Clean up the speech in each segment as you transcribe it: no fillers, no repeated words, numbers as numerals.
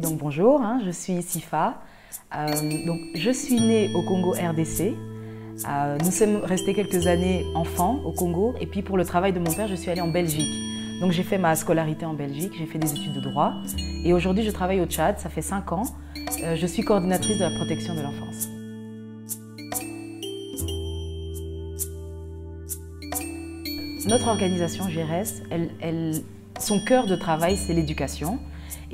Donc bonjour, je suis Sifa. Je suis née au Congo RDC. Nous sommes restés quelques années enfants au Congo et puis pour le travail de mon père, je suis allée en Belgique. Donc j'ai fait ma scolarité en Belgique, j'ai fait des études de droit et aujourd'hui je travaille au Tchad, ça fait 5 ans. Je suis coordinatrice de la protection de l'enfance. Notre organisation GRS, son cœur de travail, c'est l'éducation.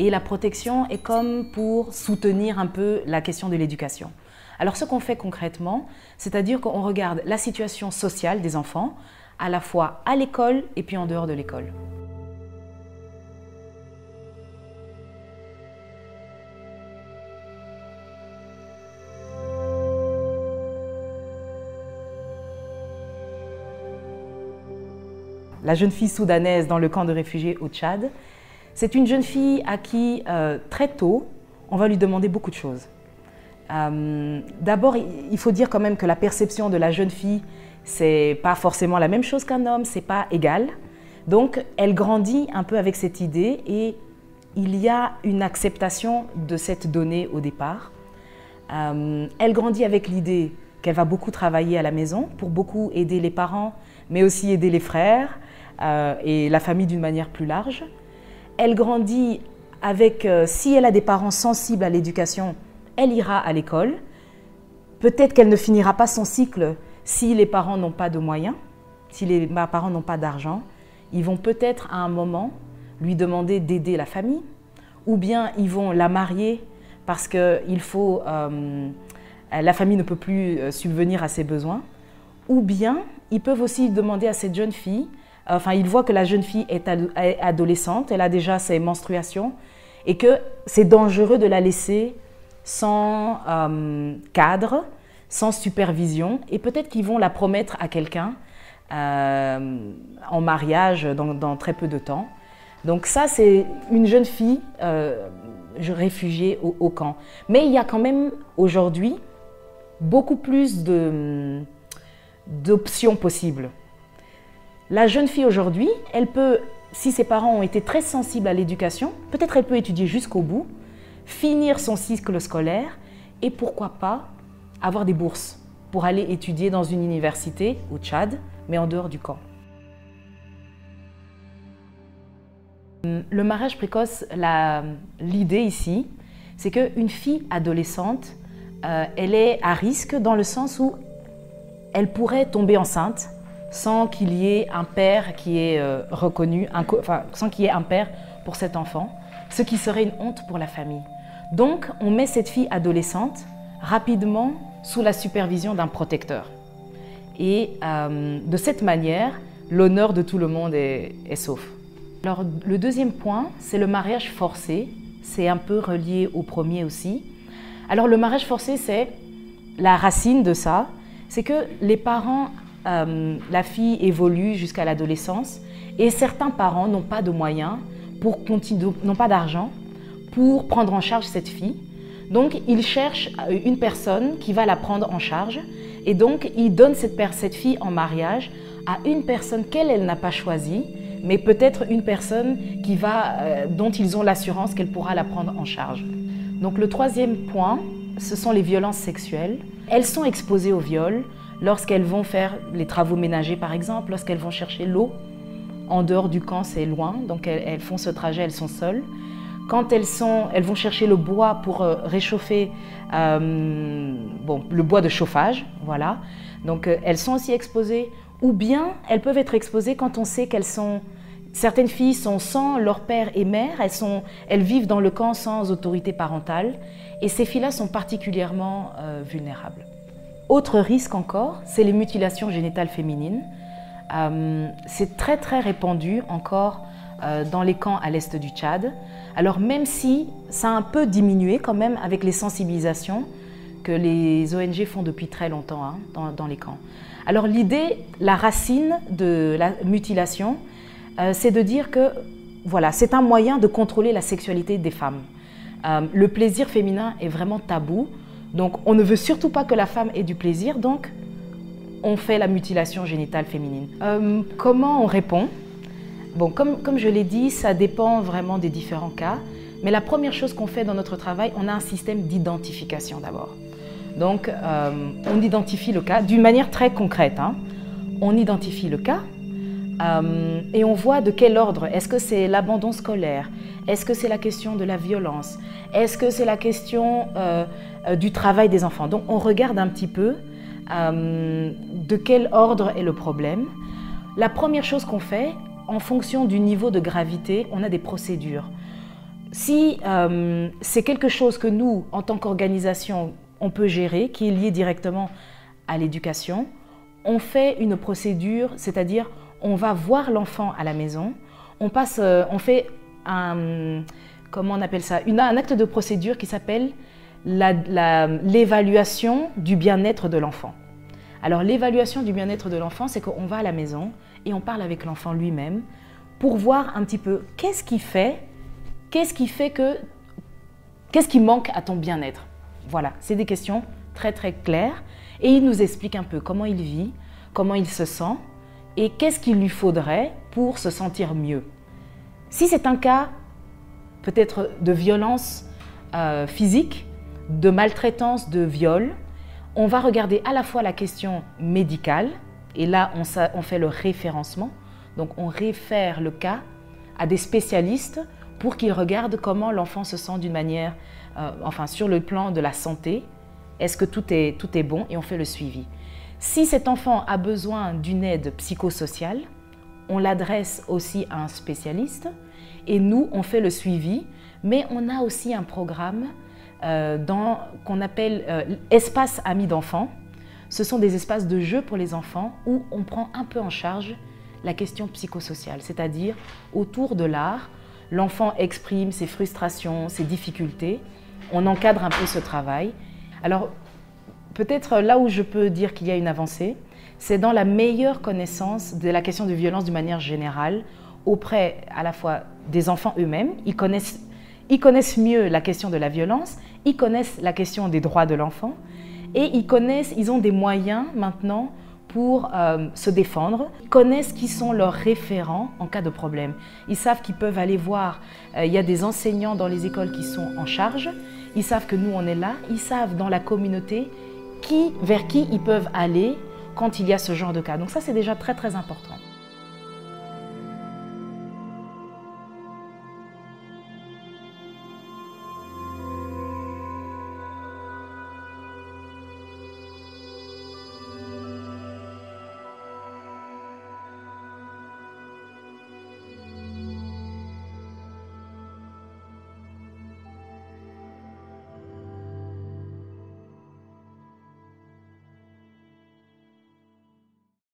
Et la protection est comme pour soutenir un peu la question de l'éducation. Alors ce qu'on fait concrètement, c'est-à-dire qu'on regarde la situation sociale des enfants, à la fois à l'école et puis en dehors de l'école. La jeune fille soudanaise dans le camp de réfugiés au Tchad, c'est une jeune fille à qui, très tôt, on va lui demander beaucoup de choses. D'abord, il faut dire quand même que la perception de la jeune fille, c'est pas forcément la même chose qu'un homme, c'est pas égal. Donc, elle grandit un peu avec cette idée et il y a une acceptation de cette donnée au départ. Elle grandit avec l'idée qu'elle va beaucoup travailler à la maison pour beaucoup aider les parents, mais aussi aider les frères et la famille d'une manière plus large. Elle grandit avec, si elle a des parents sensibles à l'éducation, elle ira à l'école. Peut-être qu'elle ne finira pas son cycle si les parents n'ont pas de moyens, si les parents n'ont pas d'argent. Ils vont peut-être à un moment lui demander d'aider la famille, ou bien ils vont la marier parce que la famille ne peut plus subvenir à ses besoins, ou bien ils peuvent aussi demander à cette jeune fille. Enfin, il voit que la jeune fille est adolescente, elle a déjà ses menstruations et que c'est dangereux de la laisser sans cadre, sans supervision. Et peut-être qu'ils vont la promettre à quelqu'un en mariage dans très peu de temps. Donc ça, c'est une jeune fille réfugiée au camp. Mais il y a quand même aujourd'hui beaucoup plus d'options possibles. La jeune fille aujourd'hui, elle peut, si ses parents ont été très sensibles à l'éducation, peut-être elle peut étudier jusqu'au bout, finir son cycle scolaire et pourquoi pas avoir des bourses pour aller étudier dans une université au Tchad, mais en dehors du camp. Le mariage précoce, l'idée ici, c'est qu'une fille adolescente, elle est à risque dans le sens où elle pourrait tomber enceinte sans qu'il y ait un père qui est reconnu, sans qu'il y ait un père pour cet enfant, ce qui serait une honte pour la famille. Donc, on met cette fille adolescente rapidement sous la supervision d'un protecteur. Et de cette manière, l'honneur de tout le monde est sauf. Alors, le deuxième point, c'est le mariage forcé. C'est un peu relié au premier aussi. Alors, le mariage forcé, c'est la racine de ça. C'est que les parents, la fille évolue jusqu'à l'adolescence et certains parents n'ont pas de moyens, n'ont pas d'argent pour prendre en charge cette fille. Donc, ils cherchent une personne qui va la prendre en charge et donc ils donnent cette fille en mariage à une personne qu'elle n'a pas choisie, mais peut-être une personne dont ils ont l'assurance qu'elle pourra la prendre en charge. Donc, le troisième point, ce sont les violences sexuelles. Elles sont exposées au viol lorsqu'elles vont faire les travaux ménagers, par exemple, lorsqu'elles vont chercher l'eau. En dehors du camp, c'est loin, donc elles font ce trajet, elles sont seules. Quand elles vont chercher le bois pour réchauffer, le bois de chauffage, voilà. Donc elles sont aussi exposées, ou bien elles peuvent être exposées quand on sait certaines filles sont sans leur père et mère, elles vivent dans le camp sans autorité parentale, et ces filles-là sont particulièrement vulnérables. Autre risque encore, c'est les mutilations génitales féminines. C'est très très répandu encore dans les camps à l'est du Tchad. Alors même si ça a un peu diminué quand même avec les sensibilisations que les ONG font depuis très longtemps dans les camps. Alors l'idée, la racine de la mutilation, c'est de dire que voilà, c'est un moyen de contrôler la sexualité des femmes. Le plaisir féminin est vraiment tabou. Donc, on ne veut surtout pas que la femme ait du plaisir, donc on fait la mutilation génitale féminine. Comment on répond? Bon, comme je l'ai dit, ça dépend vraiment des différents cas. Mais la première chose qu'on fait dans notre travail, on a un système d'identification d'abord. Donc, on identifie le cas d'une manière très concrète. On identifie le cas et on voit de quel ordre. Est-ce que c'est l'abandon scolaire? Est-ce que c'est la question de la violence? Est-ce que c'est la question du travail des enfants? Donc, on regarde un petit peu de quel ordre est le problème. La première chose qu'on fait, en fonction du niveau de gravité, on a des procédures. Si c'est quelque chose que nous, en tant qu'organisation, on peut gérer, qui est lié directement à l'éducation, on fait une procédure, c'est-à-dire on va voir l'enfant à la maison, on fait comment on appelle ça, un acte de procédure qui s'appelle l'évaluation du bien-être de l'enfant. Alors l'évaluation du bien-être de l'enfant, c'est qu'on va à la maison et on parle avec l'enfant lui-même pour voir un petit peu qu'est-ce qui manque à ton bien-être. Voilà, c'est des questions très très claires et il nous explique un peu comment il vit, comment il se sent et qu'est-ce qu'il lui faudrait pour se sentir mieux. Si c'est un cas peut-être de violence physique, de maltraitance, de viol, on va regarder à la fois la question médicale et là on fait le référencement, donc on réfère le cas à des spécialistes pour qu'ils regardent comment l'enfant se sent d'une manière, sur le plan de la santé, est-ce que tout est bon et on fait le suivi. Si cet enfant a besoin d'une aide psychosociale, on l'adresse aussi à un spécialiste et nous, on fait le suivi, mais on a aussi un programme qu'on appelle espace amis d'enfants. Ce sont des espaces de jeu pour les enfants où on prend un peu en charge la question psychosociale, c'est-à-dire autour de l'art, l'enfant exprime ses frustrations, ses difficultés, on encadre un peu ce travail. Alors, peut-être là où je peux dire qu'il y a une avancée, c'est dans la meilleure connaissance de la question de violence d'une manière générale auprès à la fois des enfants eux-mêmes. Ils connaissent mieux la question de la violence, ils connaissent la question des droits de l'enfant et ils ont des moyens maintenant pour se défendre. Ils connaissent qui sont leurs référents en cas de problème. Ils savent qu'ils peuvent aller voir, il y a des enseignants dans les écoles qui sont en charge, ils savent que nous on est là, ils savent dans la communauté vers qui ils peuvent aller quand il y a ce genre de cas. Donc ça c'est déjà très très important.